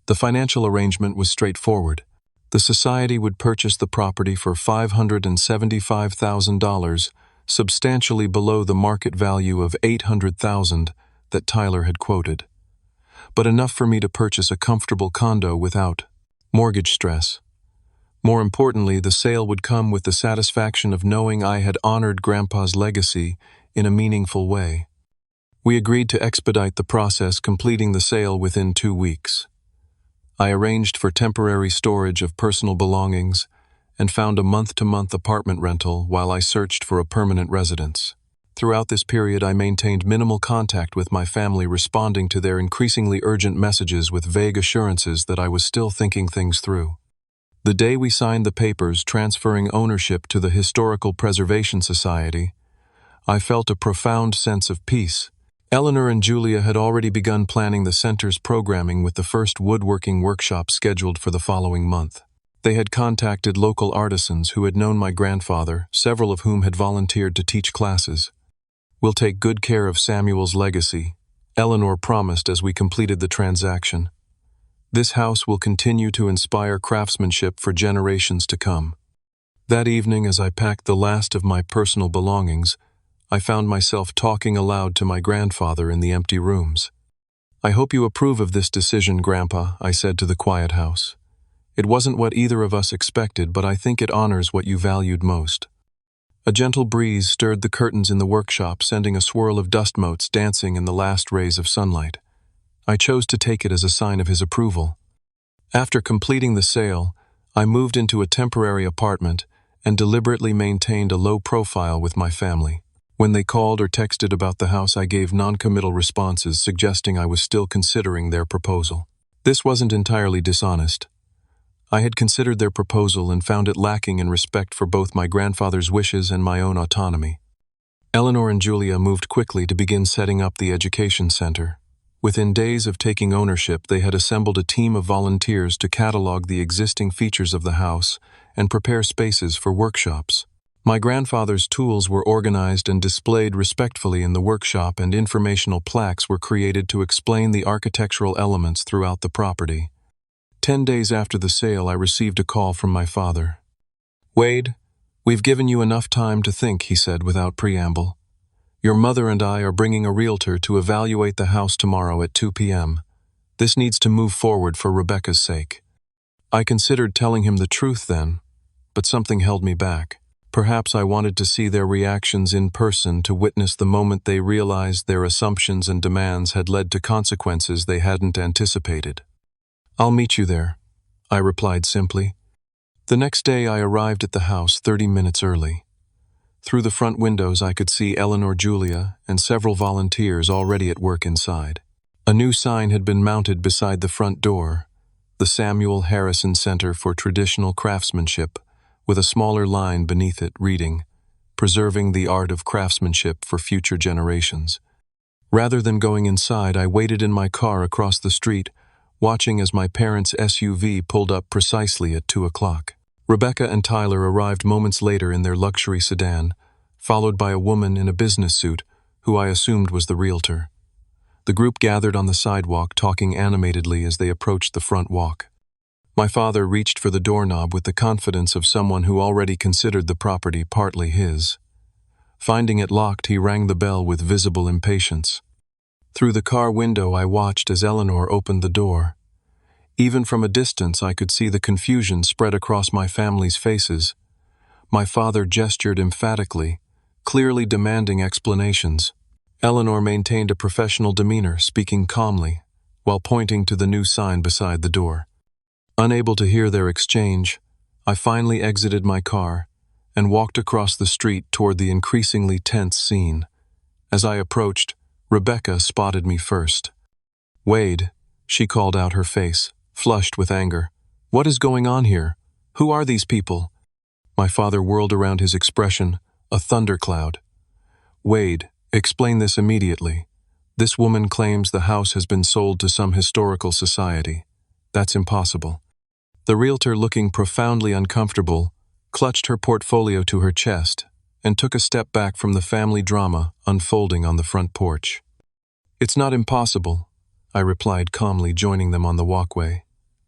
The financial arrangement was straightforward. The society would purchase the property for $575,000, substantially below the market value of $800,000 that Tyler had quoted, but enough for me to purchase a comfortable condo without mortgage stress. More importantly, the sale would come with the satisfaction of knowing I had honored Grandpa's legacy in a meaningful way. We agreed to expedite the process, completing the sale within 2 weeks. I arranged for temporary storage of personal belongings and found a month-to-month apartment rental while I searched for a permanent residence. Throughout this period, I maintained minimal contact with my family, responding to their increasingly urgent messages with vague assurances that I was still thinking things through. The day we signed the papers transferring ownership to the Historical Preservation Society, I felt a profound sense of peace. Eleanor and Julia had already begun planning the center's programming, with the first woodworking workshop scheduled for the following month. They had contacted local artisans who had known my grandfather, several of whom had volunteered to teach classes. "We'll take good care of Samuel's legacy," Eleanor promised as we completed the transaction. "This house will continue to inspire craftsmanship for generations to come." That evening, as I packed the last of my personal belongings, I found myself talking aloud to my grandfather in the empty rooms. "I hope you approve of this decision, Grandpa," I said to the quiet house. "It wasn't what either of us expected, but I think it honors what you valued most." A gentle breeze stirred the curtains in the workshop, sending a swirl of dust motes dancing in the last rays of sunlight. I chose to take it as a sign of his approval. After completing the sale, I moved into a temporary apartment and deliberately maintained a low profile with my family. When they called or texted about the house, I gave non-committal responses, suggesting I was still considering their proposal. This wasn't entirely dishonest. I had considered their proposal and found it lacking in respect for both my grandfather's wishes and my own autonomy. Eleanor and Julia moved quickly to begin setting up the education center. Within days of taking ownership, they had assembled a team of volunteers to catalog the existing features of the house and prepare spaces for workshops. My grandfather's tools were organized and displayed respectfully in the workshop, and informational plaques were created to explain the architectural elements throughout the property. 10 days after the sale, I received a call from my father. "Wade, "We've given you enough time to think," he said without preamble. "Your mother and I are bringing a realtor to evaluate the house tomorrow at 2 p.m. This needs to move forward for Rebecca's sake." I considered telling him the truth then, but something held me back. Perhaps I wanted to see their reactions in person, to witness the moment they realized their assumptions and demands had led to consequences they hadn't anticipated. "I'll meet you there," I replied simply. The next day I arrived at the house 30 minutes early. Through the front windows I could see Eleanor, Julia, and several volunteers already at work inside. A new sign had been mounted beside the front door, the Samuel Harrison Center for Traditional Craftsmanship, with a smaller line beneath it reading, "Preserving the Art of Craftsmanship for Future Generations." Rather than going inside, I waited in my car across the street, watching as my parents' SUV pulled up precisely at 2 o'clock. Rebecca and Tyler arrived moments later in their luxury sedan, followed by a woman in a business suit, who I assumed was the realtor. The group gathered on the sidewalk, talking animatedly as they approached the front walk. My father reached for the doorknob with the confidence of someone who already considered the property partly his. Finding it locked, he rang the bell with visible impatience. Through the car window I watched as Eleanor opened the door. Even from a distance I could see the confusion spread across my family's faces. My father gestured emphatically, clearly demanding explanations. Eleanor maintained a professional demeanor, speaking calmly, while pointing to the new sign beside the door. Unable to hear their exchange, I finally exited my car and walked across the street toward the increasingly tense scene. As I approached, Rebecca spotted me first. "Wade," she called out, her face flushed with anger. "What is going on here? Who are these people?" My father whirled around, his expression a thundercloud. "Wade, explain this immediately. This woman claims the house has been sold to some historical society. That's impossible." The realtor, looking profoundly uncomfortable, clutched her portfolio to her chest and took a step back from the family drama unfolding on the front porch. "It's not impossible," I replied calmly, joining them on the walkway.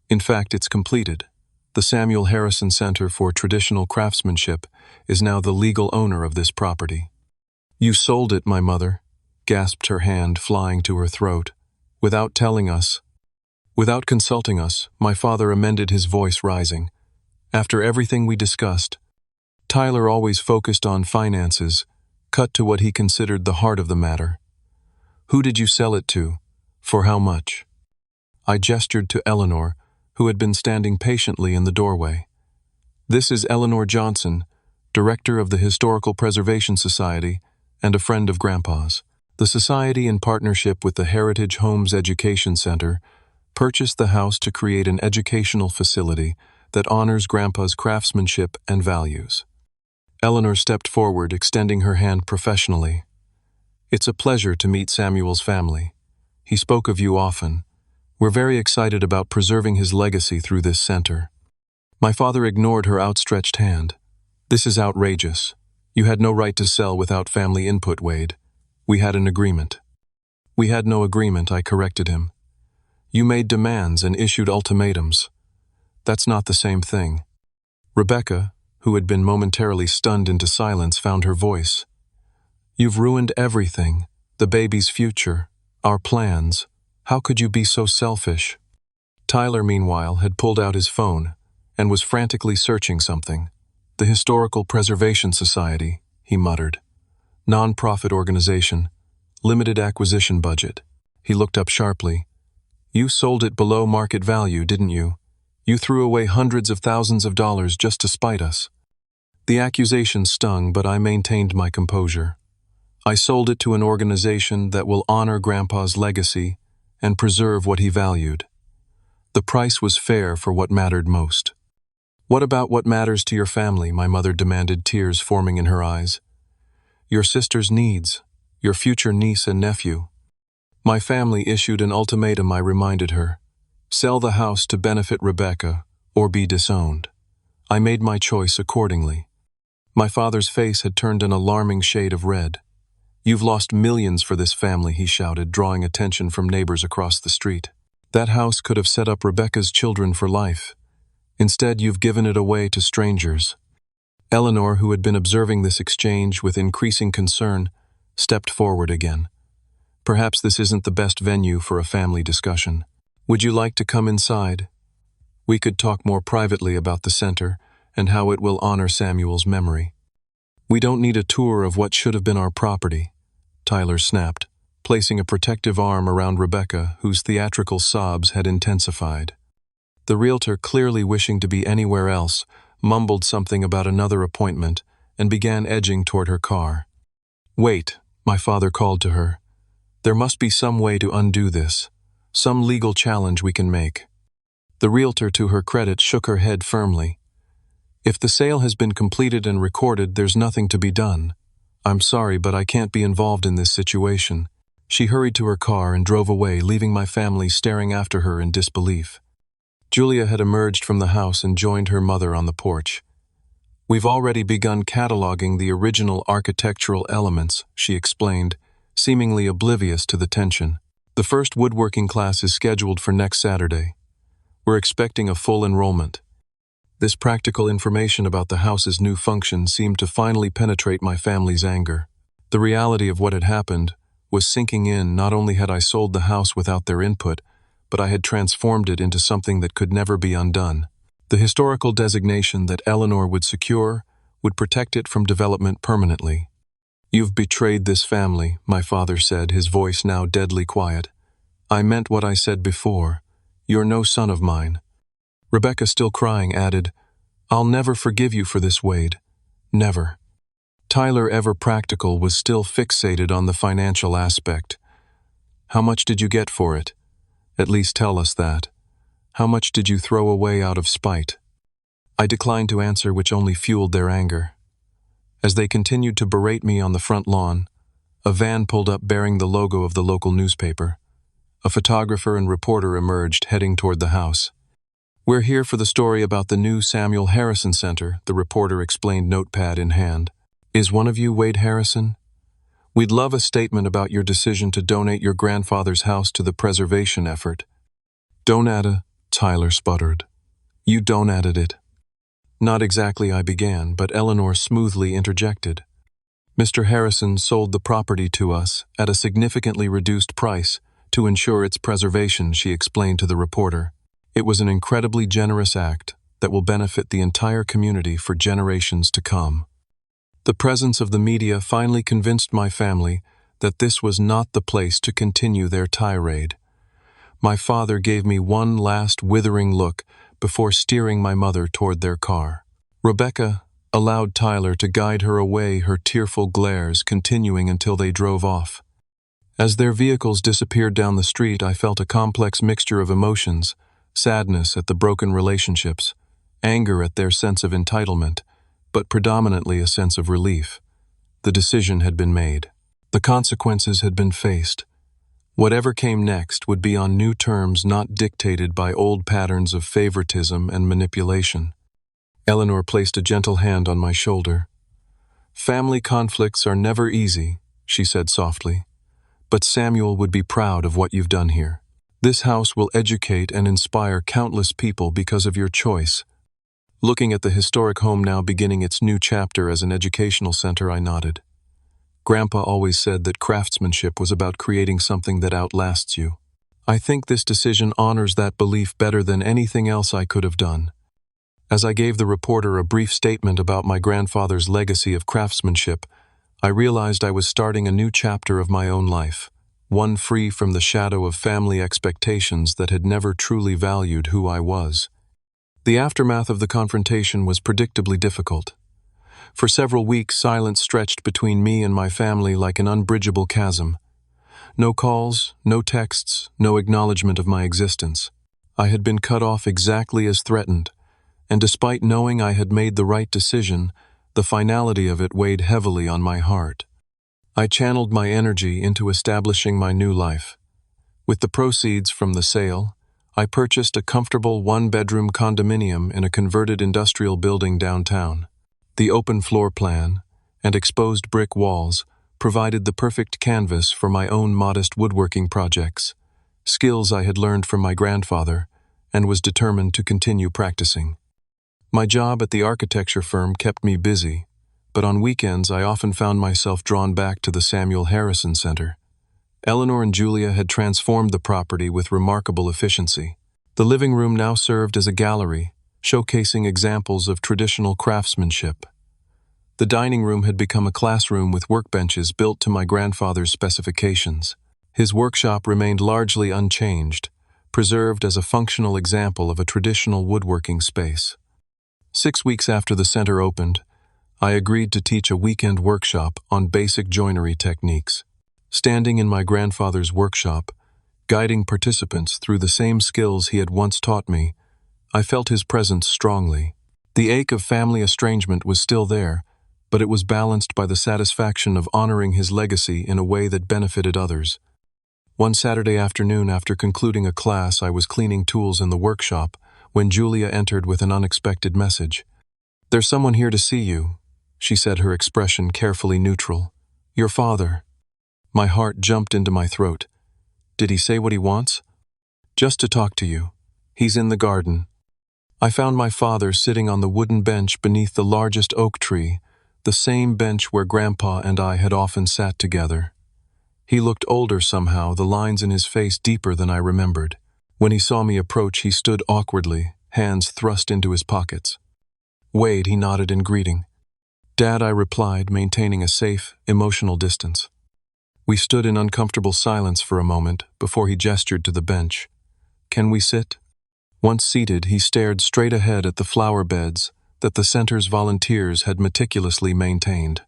"In fact, it's completed. The Samuel Harrison Center for Traditional Craftsmanship is now the legal owner of this property." "You sold it," my mother gasped, her hand flying to her throat. "Without telling us." "Without consulting us," my father amended, his voice rising. "After everything we discussed." Tyler, always focused on finances, cut to what he considered the heart of the matter. "Who did you sell it to? For how much?" I gestured to Eleanor, who had been standing patiently in the doorway. "This is Eleanor Johnson, director of the Historical Preservation Society and a friend of Grandpa's. The society, in partnership with the Heritage Homes Education Center, purchased the house to create an educational facility that honors Grandpa's craftsmanship and values." Eleanor stepped forward, extending her hand professionally. "It's a pleasure to meet Samuel's family. He spoke of you often. We're very excited about preserving his legacy through this center." My father ignored her outstretched hand. "This is outrageous. You had no right to sell without family input, Wade. We had an agreement." "We had no agreement," I corrected him. "You made demands and issued ultimatums. That's not the same thing." Rebecca, who had been momentarily stunned into silence, found her voice. "You've ruined everything, the baby's future, our plans. How could you be so selfish?" Tyler, meanwhile, had pulled out his phone and was frantically searching something. "The Historical Preservation Society," he muttered. "Non-profit organization, limited acquisition budget." He looked up sharply. "You sold it below market value, didn't you? You threw away hundreds of thousands of dollars just to spite us." The accusation stung, but I maintained my composure. "I sold it to an organization that will honor Grandpa's legacy and preserve what he valued. The price was fair for what mattered most." "What about what matters to your family?" my mother demanded, tears forming in her eyes. "Your sister's needs, your future niece and nephew." "My family issued an ultimatum," I reminded her. "Sell the house to benefit Rebecca, or be disowned." I made my choice accordingly. My father's face had turned an alarming shade of red. "You've lost millions for this family," he shouted, drawing attention from neighbors across the street. "That house could have set up Rebecca's children for life. Instead, you've given it away to strangers." Eleanor, who had been observing this exchange with increasing concern, stepped forward again. Perhaps this isn't the best venue for a family discussion. Would you like to come inside? We could talk more privately about the center and how it will honor Samuel's memory. We don't need a tour of what should have been our property, Tyler snapped, placing a protective arm around Rebecca, whose theatrical sobs had intensified. The realtor, clearly wishing to be anywhere else, mumbled something about another appointment and began edging toward her car. Wait, my father called to her. There must be some way to undo this, some legal challenge we can make. The realtor, to her credit, shook her head firmly. If the sale has been completed and recorded, there's nothing to be done. I'm sorry, but I can't be involved in this situation. She hurried to her car and drove away, leaving my family staring after her in disbelief. Julia had emerged from the house and joined her mother on the porch. We've already begun cataloging the original architectural elements, she explained, seemingly oblivious to the tension. The first woodworking class is scheduled for next Saturday. We're expecting a full enrollment. This practical information about the house's new function seemed to finally penetrate my family's anger. The reality of what had happened was sinking in. Not only had I sold the house without their input, but I had transformed it into something that could never be undone. The historical designation that Eleanor would secure would protect it from development permanently. You've betrayed this family, my father said, his voice now deadly quiet. I meant what I said before. You're no son of mine. Rebecca, still crying, added, I'll never forgive you for this, Wade. Never. Tyler, ever practical, was still fixated on the financial aspect. How much did you get for it? At least tell us that. How much did you throw away out of spite? I declined to answer, which only fueled their anger. As they continued to berate me on the front lawn, a van pulled up bearing the logo of the local newspaper. A photographer and reporter emerged, heading toward the house. We're here for the story about the new Samuel Harrison Center, the reporter explained, notepad in hand. Is one of you Wade Harrison? We'd love a statement about your decision to donate your grandfather's house to the preservation effort. Donata, Tyler sputtered. You donated it. Not exactly, I began, but Eleanor smoothly interjected. Mr. Harrison sold the property to us at a significantly reduced price to ensure its preservation, she explained to the reporter. It was an incredibly generous act that will benefit the entire community for generations to come. The presence of the media finally convinced my family that this was not the place to continue their tirade. My father gave me one last withering look before steering my mother toward their car. Rebecca allowed Tyler to guide her away, her tearful glares continuing until they drove off. As their vehicles disappeared down the street, I felt a complex mixture of emotions: sadness at the broken relationships, anger at their sense of entitlement, but predominantly a sense of relief. The decision had been made. The consequences had been faced. Whatever came next would be on new terms, not dictated by old patterns of favoritism and manipulation. Eleanor placed a gentle hand on my shoulder. Family conflicts are never easy, she said softly, but Samuel would be proud of what you've done here. This house will educate and inspire countless people because of your choice. Looking at the historic home now beginning its new chapter as an educational center, I nodded. Grandpa always said that craftsmanship was about creating something that outlasts you. I think this decision honors that belief better than anything else I could have done. As I gave the reporter a brief statement about my grandfather's legacy of craftsmanship, I realized I was starting a new chapter of my own life, one free from the shadow of family expectations that had never truly valued who I was. The aftermath of the confrontation was predictably difficult. For several weeks, silence stretched between me and my family like an unbridgeable chasm. No calls, no texts, no acknowledgement of my existence. I had been cut off exactly as threatened, and despite knowing I had made the right decision, the finality of it weighed heavily on my heart. I channeled my energy into establishing my new life. With the proceeds from the sale, I purchased a comfortable one-bedroom condominium in a converted industrial building downtown. The open floor plan and exposed brick walls provided the perfect canvas for my own modest woodworking projects, skills I had learned from my grandfather and was determined to continue practicing. My job at the architecture firm kept me busy, but on weekends I often found myself drawn back to the Samuel Harrison Center. Eleanor and Julia had transformed the property with remarkable efficiency. The living room now served as a gallery, showcasing examples of traditional craftsmanship. The dining room had become a classroom with workbenches built to my grandfather's specifications. His workshop remained largely unchanged, preserved as a functional example of a traditional woodworking space. 6 weeks after the center opened, I agreed to teach a weekend workshop on basic joinery techniques. Standing in my grandfather's workshop, guiding participants through the same skills he had once taught me, I felt his presence strongly. The ache of family estrangement was still there, but it was balanced by the satisfaction of honoring his legacy in a way that benefited others. One Saturday afternoon, after concluding a class, I was cleaning tools in the workshop when Julia entered with an unexpected message. "There's someone here to see you," she said, her expression carefully neutral. "Your father." My heart jumped into my throat. "Did he say what he wants?" "Just to talk to you. He's in the garden." I found my father sitting on the wooden bench beneath the largest oak tree, the same bench where Grandpa and I had often sat together. He looked older somehow, the lines in his face deeper than I remembered. When he saw me approach, he stood awkwardly, hands thrust into his pockets. "Wade," he nodded in greeting. "Dad," I replied, maintaining a safe, emotional distance. We stood in uncomfortable silence for a moment before he gestured to the bench. "Can we sit?" Once seated, he stared straight ahead at the flower beds that the center's volunteers had meticulously maintained.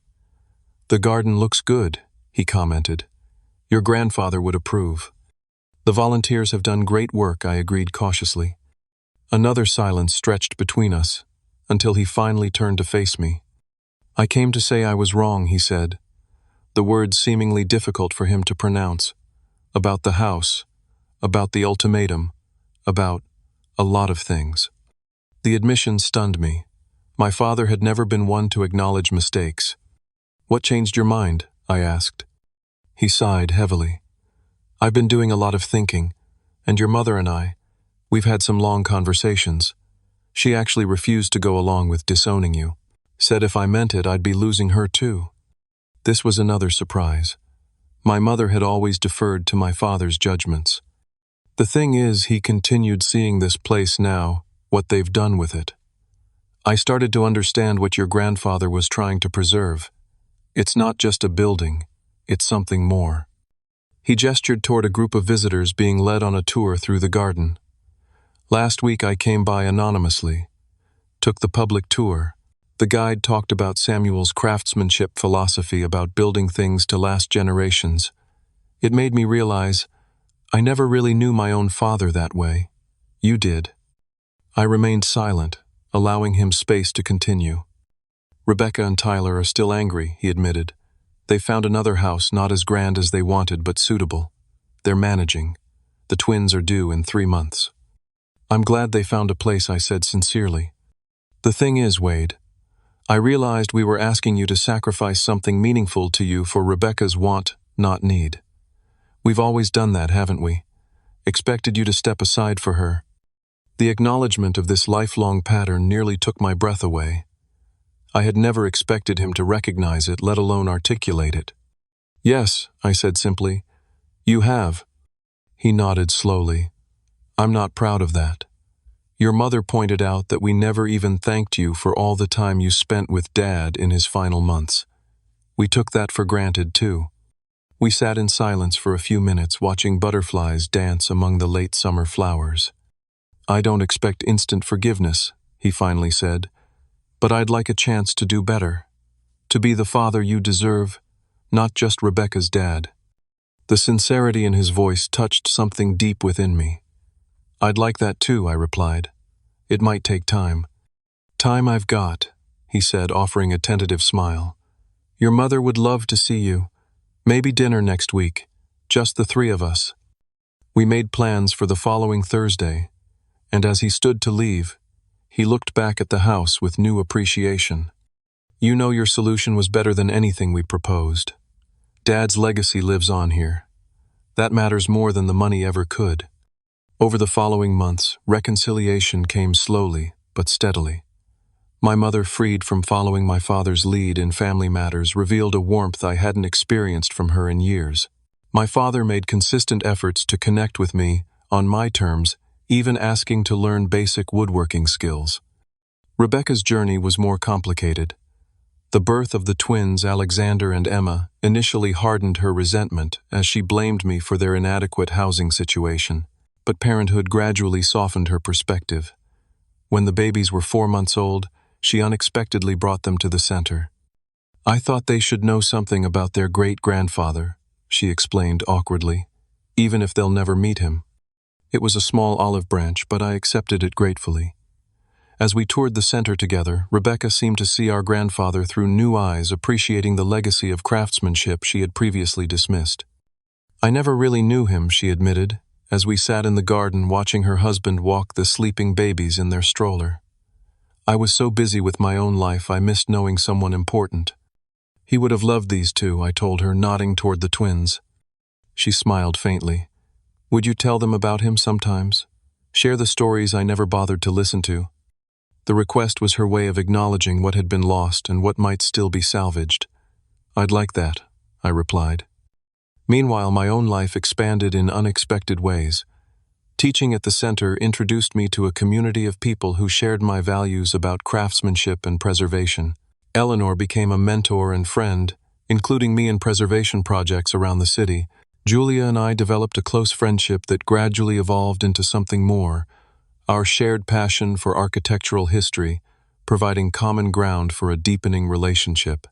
"The garden looks good," he commented. "Your grandfather would approve." "The volunteers have done great work," I agreed cautiously. Another silence stretched between us, until he finally turned to face me. "I came to say I was wrong," he said, the words seemingly difficult for him to pronounce. "About the house, about the ultimatum, about a lot of things." The admission stunned me. My father had never been one to acknowledge mistakes. "What changed your mind?" I asked. He sighed heavily. "I've been doing a lot of thinking, and your mother and we've had some long conversations. She actually refused to go along with disowning you. Said if I meant it, I'd be losing her too." This was another surprise. My mother had always deferred to my father's judgments. "The thing is," he continued, "seeing this place now, what they've done with it. I started to understand what your grandfather was trying to preserve. It's not just a building, it's something more." He gestured toward a group of visitors being led on a tour through the garden. "Last week I came by anonymously, took the public tour. The guide talked about Samuel's craftsmanship philosophy about building things to last generations. It made me realize I never really knew my own father that way. You did." I remained silent, allowing him space to continue. "Rebecca and Tyler are still angry," he admitted. "They found another house not as grand as they wanted but suitable. They're managing. The twins are due in 3 months." "I'm glad they found a place," I said sincerely. "The thing is, Wade, I realized we were asking you to sacrifice something meaningful to you for Rebecca's want, not need. We've always done that, haven't we? Expected you to step aside for her." The acknowledgement of this lifelong pattern nearly took my breath away. I had never expected him to recognize it, let alone articulate it. "Yes," I said simply. "You have." He nodded slowly. "I'm not proud of that. Your mother pointed out that we never even thanked you for all the time you spent with Dad in his final months. We took that for granted, too." We sat in silence for a few minutes, watching butterflies dance among the late summer flowers. "I don't expect instant forgiveness," he finally said, "but I'd like a chance to do better. To be the father you deserve, not just Rebecca's dad." The sincerity in his voice touched something deep within me. "I'd like that too," I replied. "It might take time." "Time I've got," he said, offering a tentative smile. "Your mother would love to see you. Maybe dinner next week, just the 3 of us." We made plans for the following Thursday, and as he stood to leave, he looked back at the house with new appreciation. "You know your solution was better than anything we proposed. Dad's legacy lives on here. That matters more than the money ever could." Over the following months, reconciliation came slowly but steadily. My mother, freed from following my father's lead in family matters, revealed a warmth I hadn't experienced from her in years. My father made consistent efforts to connect with me on my terms, even asking to learn basic woodworking skills. Rebecca's journey was more complicated. The birth of the twins, Alexander and Emma, initially hardened her resentment as she blamed me for their inadequate housing situation. But parenthood gradually softened her perspective. When the babies were 4 months old, she unexpectedly brought them to the center. "I thought they should know something about their great-grandfather," she explained awkwardly, "even if they'll never meet him." It was a small olive branch, but I accepted it gratefully. As we toured the center together, Rebecca seemed to see our grandfather through new eyes, appreciating the legacy of craftsmanship she had previously dismissed. "I never really knew him," she admitted, as we sat in the garden watching her husband walk the sleeping babies in their stroller. "I was so busy with my own life I missed knowing someone important." "He would have loved these two," I told her, nodding toward the twins. She smiled faintly. "Would you tell them about him sometimes? Share the stories I never bothered to listen to?" The request was her way of acknowledging what had been lost and what might still be salvaged. "I'd like that," I replied. Meanwhile, my own life expanded in unexpected ways. Teaching at the center introduced me to a community of people who shared my values about craftsmanship and preservation. Eleanor became a mentor and friend, including me in preservation projects around the city. Julia and I developed a close friendship that gradually evolved into something more, our shared passion for architectural history, providing common ground for a deepening relationship.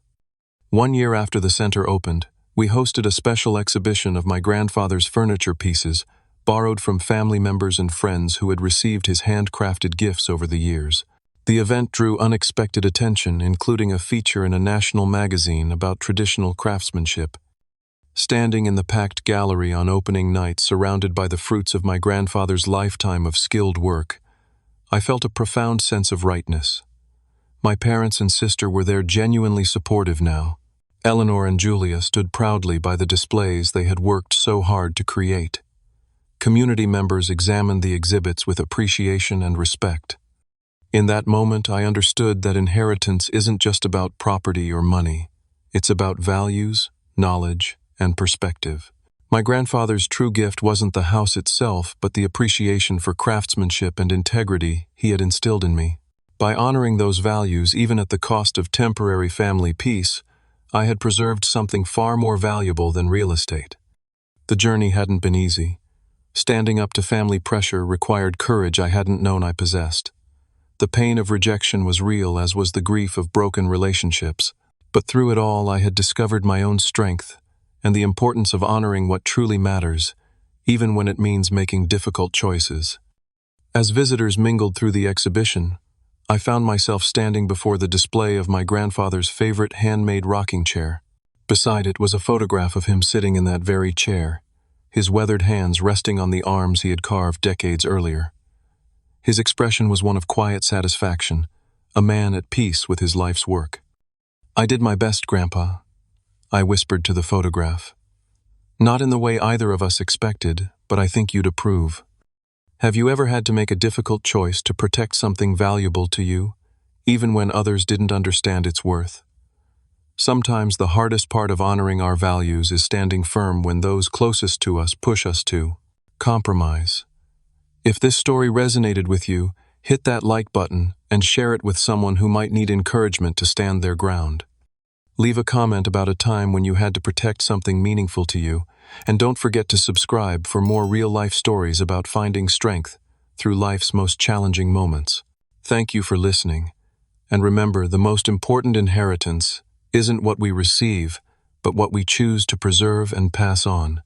1 year after the center opened, we hosted a special exhibition of my grandfather's furniture pieces, borrowed from family members and friends who had received his handcrafted gifts over the years. The event drew unexpected attention, including a feature in a national magazine about traditional craftsmanship. Standing in the packed gallery on opening night, surrounded by the fruits of my grandfather's lifetime of skilled work, I felt a profound sense of rightness. My parents and sister were there, genuinely supportive now. Eleanor and Julia stood proudly by the displays they had worked so hard to create. Community members examined the exhibits with appreciation and respect. In that moment, I understood that inheritance isn't just about property or money. It's about values, knowledge, and perspective. My grandfather's true gift wasn't the house itself, but the appreciation for craftsmanship and integrity he had instilled in me. By honoring those values, even at the cost of temporary family peace, I had preserved something far more valuable than real estate. The journey hadn't been easy. Standing up to family pressure required courage I hadn't known I possessed. The pain of rejection was real, as was the grief of broken relationships. But through it all, I had discovered my own strength and the importance of honoring what truly matters, even when it means making difficult choices. As visitors mingled through the exhibition, I found myself standing before the display of my grandfather's favorite handmade rocking chair. Beside it was a photograph of him sitting in that very chair, his weathered hands resting on the arms he had carved decades earlier. His expression was one of quiet satisfaction, a man at peace with his life's work. "I did my best, Grandpa," I whispered to the photograph. "Not in the way either of us expected, but I think you'd approve." Have you ever had to make a difficult choice to protect something valuable to you, even when others didn't understand its worth? Sometimes the hardest part of honoring our values is standing firm when those closest to us push us to compromise. If this story resonated with you, hit that like button and share it with someone who might need encouragement to stand their ground. Leave a comment about a time when you had to protect something meaningful to you, and don't forget to subscribe for more real-life stories about finding strength through life's most challenging moments. Thank you for listening, and remember, the most important inheritance isn't what we receive, but what we choose to preserve and pass on.